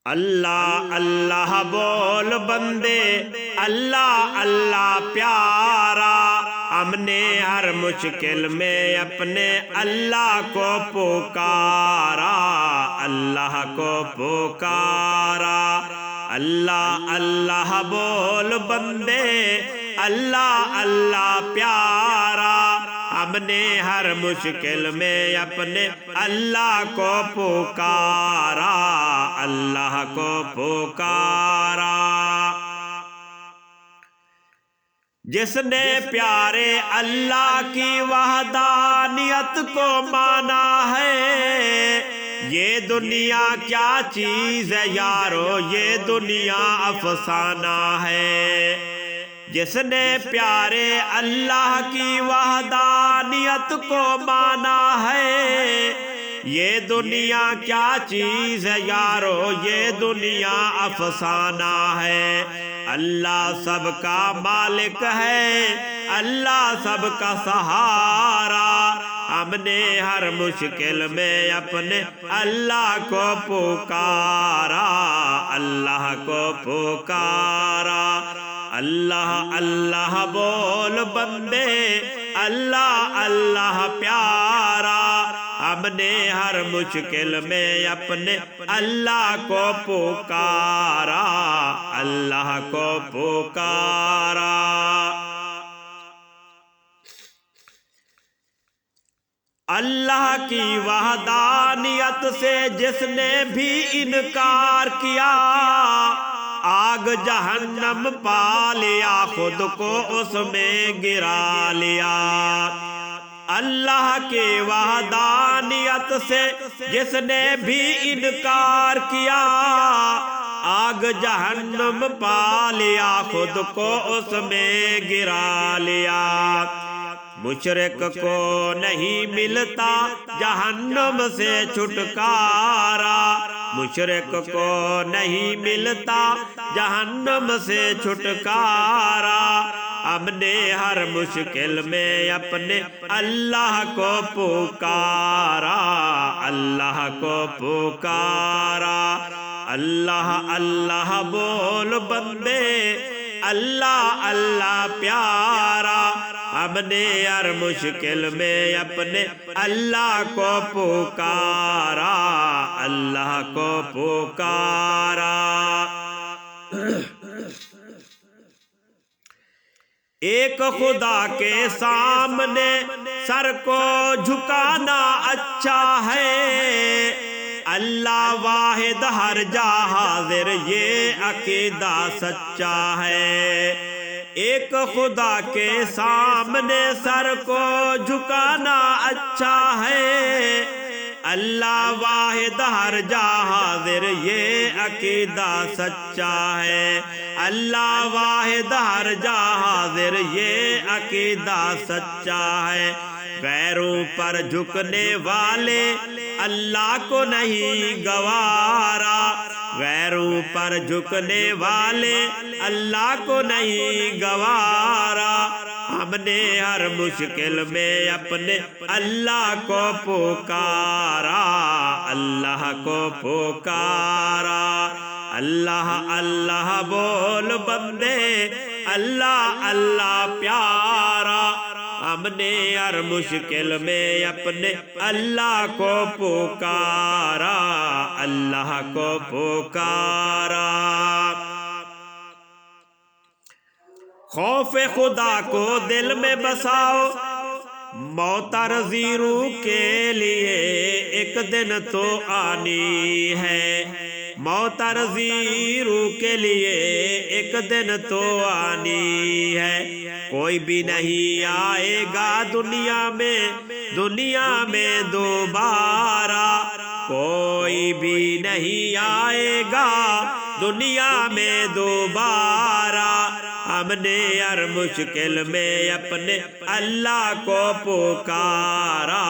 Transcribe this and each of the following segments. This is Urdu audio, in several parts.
اللہ اللہ بول بندے، اللہ اللہ پیارا، ہم نے ہر مشکل میں اپنے اللہ کو پکارا، اللہ کو پکارا۔ اللہ اللہ بول بندے، اللہ اللہ پیارا، ہم نے ہر مشکل میں اپنے اللہ کو پکارا، اللہ کو پکارا۔ جس نے پیارے اللہ کی وحدانیت کو مانا ہے، یہ دنیا کیا چیز ہے یارو، یہ دنیا افسانہ ہے۔ جس نے پیارے اللہ کی وحدانیت کو مانا ہے، یہ دنیا کیا چیز ہے یارو، یہ دنیا افسانہ ہے۔ اللہ سب کا مالک ہے، اللہ سب کا سہارا، ہم نے ہر مشکل میں اپنے اللہ کو پکارا، اللہ کو پکارا۔ اللہ اللہ بول بندے، اللہ اللہ پیارا، ہم نے ہر مشکل میں اپنے اللہ کو پکارا، اللہ کو پکارا۔ اللہ کی وحدانیت سے جس نے بھی انکار کیا، آگ جہنم پا لیا، خود کو اس میں گرا لیا۔ اللہ کی وحدانیت سے جس نے بھی انکار کیا، آگ جہنم پا لیا، خود کو اس میں گرا لیا۔ مشرک کو نہیں ملتا جہنم سے چھٹکارا، مشرک کو نہیں ملتا جہنم سے چھٹکارا، ہم نے ہر مشکل میں اپنے اللہ کو پکارا، اللہ کو پکارا۔ اللہ اللہ بول بندے، اللہ اللہ پیارا، ہم نے ہر مشکل میں اپنے اللہ کو پکارا، اللہ کو پکارا۔ ایک خدا کے سامنے سر کو جھکانا اچھا ہے، اللہ واحد ہر جا حاضر، یہ عقیدہ سچا ہے۔ ایک خدا کے سامنے سر کو جھکانا اچھا ہے، اللہ واحد ہر جا حاضر، یہ عقیدہ سچا ہے۔ اللہ واحد ہر جا حاضر، یہ عقیدہ سچا ہے۔ غیروں پر جھکنے والے اللہ کو نہیں گوارا، غیروں پر جھکنے والے اللہ کو نہیں گوارا، ہم نے ہر مشکل میں اپنے اللہ کو پکارا، اللہ کو پکارا۔ اللہ اللہ بول بندے، اللہ اللہ پیارا، ہم نے ہر مشکل میں اپنے اللہ کو پکارا، اللہ کو پکارا۔ خوف خدا کو دل میں بساؤ، موت عرضی روح کے لیے ایک دن تو آنی ہے، موت عرضی روح کے لیے ایک دن تو آنی ہے۔ کوئی بھی نہیں آئے گا دنیا میں دوبارہ، کوئی بھی نہیں آئے گا دنیا میں دوبارہ، ہم نے ہر مشکل میں اپنے اللہ کو پکارا،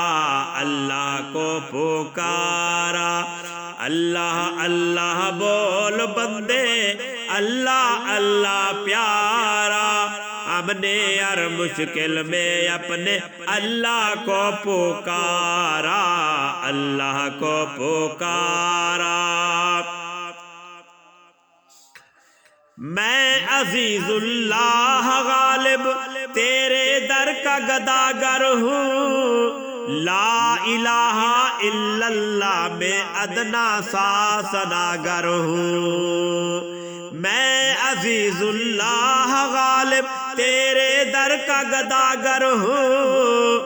اللہ کو پکارا۔ اللہ اللہ بول بندے، اللہ اللہ پیارا، ہم نے ہر مشکل میں اپنے اللہ کو پکارا، اللہ کو پکارا۔ میں عزیز اللہ غالب تیرے در کا گداگر ہوں، لا الہ الا اللہ میں ادنا سا ثناگر ہوں۔ میں عزیز اللہ غالب تیرے در کا گداگر ہوں،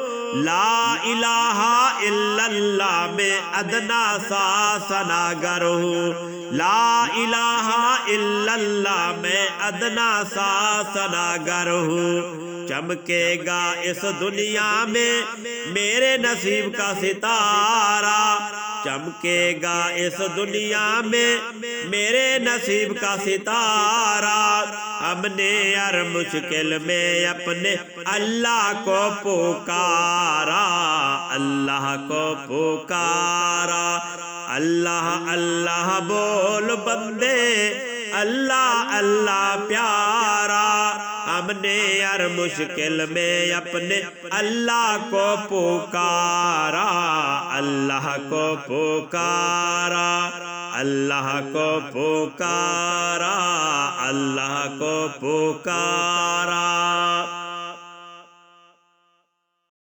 لا الہ الا اللہ میں ادنا سا ثناگر ہوں، لا الہ الا اللہ میں ادنا سا ثناگر ہوں۔ چمکے گا اس دنیا میں میرے نصیب کا ستارہ، چمکے گا اس دنیا میں میرے نصیب کا ستارہ۔ ہم نے ہر مشکل میں اپنے اللہ کو پکارا، اللہ کو پکارا۔ اللہ اللہ بول بندے، اللہ اللہ پیارا۔ ہم نے ہر مشکل میں اپنے اللہ کو پکارا، اللہ کو پکارا، اللہ کو پکارا، اللہ کو پکارا۔